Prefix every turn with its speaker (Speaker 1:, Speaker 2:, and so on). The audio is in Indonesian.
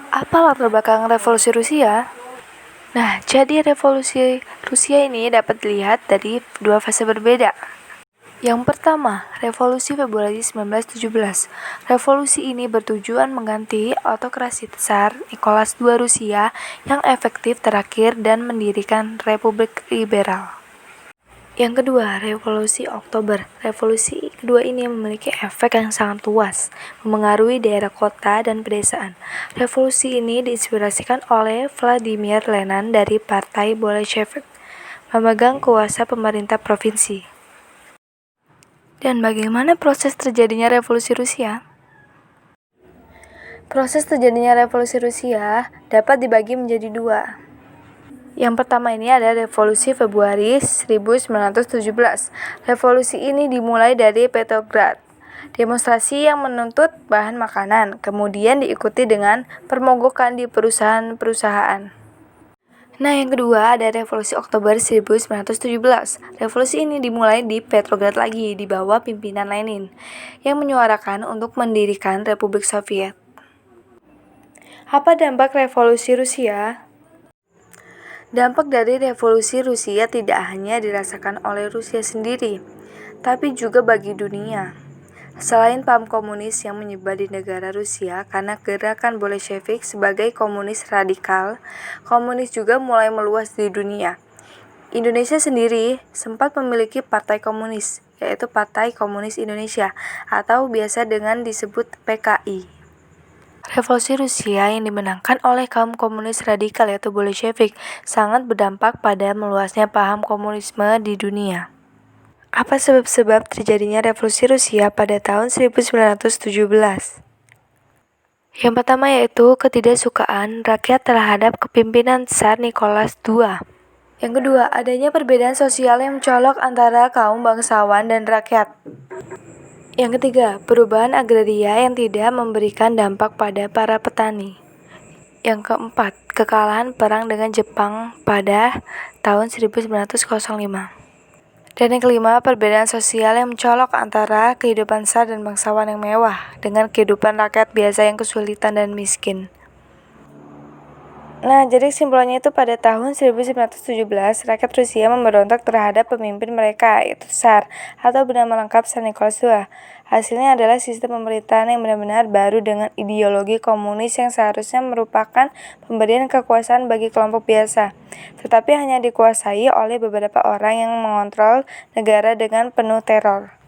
Speaker 1: Apa latar belakang revolusi Rusia? Nah, jadi revolusi Rusia ini dapat dilihat dari dua fase berbeda. Yang pertama, Revolusi Februari 1917. Revolusi ini bertujuan mengganti autokrasi Tsar Nicholas II Rusia yang efektif terakhir dan mendirikan Republik Liberal. Yang kedua, Revolusi Oktober. Revolusi kedua ini memiliki efek yang sangat luas, memengaruhi daerah kota dan pedesaan. Revolusi ini diinspirasikan oleh Vladimir Lenin dari Partai Bolshevik, memegang kuasa pemerintah provinsi. Dan bagaimana proses terjadinya revolusi Rusia? Proses terjadinya revolusi Rusia dapat dibagi menjadi dua. Yang pertama ini ada Revolusi Februari 1917. Revolusi ini dimulai dari Petrograd. Demonstrasi yang menuntut bahan makanan, kemudian diikuti dengan permogokan di perusahaan-perusahaan. Nah, yang kedua ada Revolusi Oktober 1917. Revolusi ini dimulai di Petrograd lagi, di bawah pimpinan Lenin, yang menyuarakan untuk mendirikan Republik Soviet. Apa dampak revolusi Rusia? Dampak dari revolusi Rusia tidak hanya dirasakan oleh Rusia sendiri, tapi juga bagi dunia. Selain paham komunis yang menyebar di negara Rusia karena gerakan Bolshevik sebagai komunis radikal, komunis juga mulai meluas di dunia. Indonesia sendiri sempat memiliki partai komunis, yaitu Partai Komunis Indonesia, atau biasa dengan disebut PKI. Revolusi Rusia yang dimenangkan oleh kaum komunis radikal yaitu Bolshevik sangat berdampak pada meluasnya paham komunisme di dunia. Apa sebab-sebab terjadinya revolusi Rusia pada tahun 1917? Yang pertama yaitu ketidaksukaan rakyat terhadap kepemimpinan Tsar Nicholas II. Yang kedua, adanya perbedaan sosial yang mencolok antara kaum bangsawan dan rakyat. Yang ketiga, perubahan agraria yang tidak memberikan dampak pada para petani. Yang keempat, kekalahan perang dengan Jepang pada tahun 1905. Dan yang kelima, perbedaan sosial yang mencolok antara kehidupan tsar dan bangsawan yang mewah dengan kehidupan rakyat biasa yang kesulitan dan miskin. Nah, jadi kesimpulannya itu pada tahun 1917, rakyat Rusia memberontak terhadap pemimpin mereka, yaitu Tsar, atau bernama lengkap Tsar Nicholas II. Hasilnya adalah sistem pemerintahan yang benar-benar baru dengan ideologi komunis yang seharusnya merupakan pemberian kekuasaan bagi kelompok biasa, tetapi hanya dikuasai oleh beberapa orang yang mengontrol negara dengan penuh teror.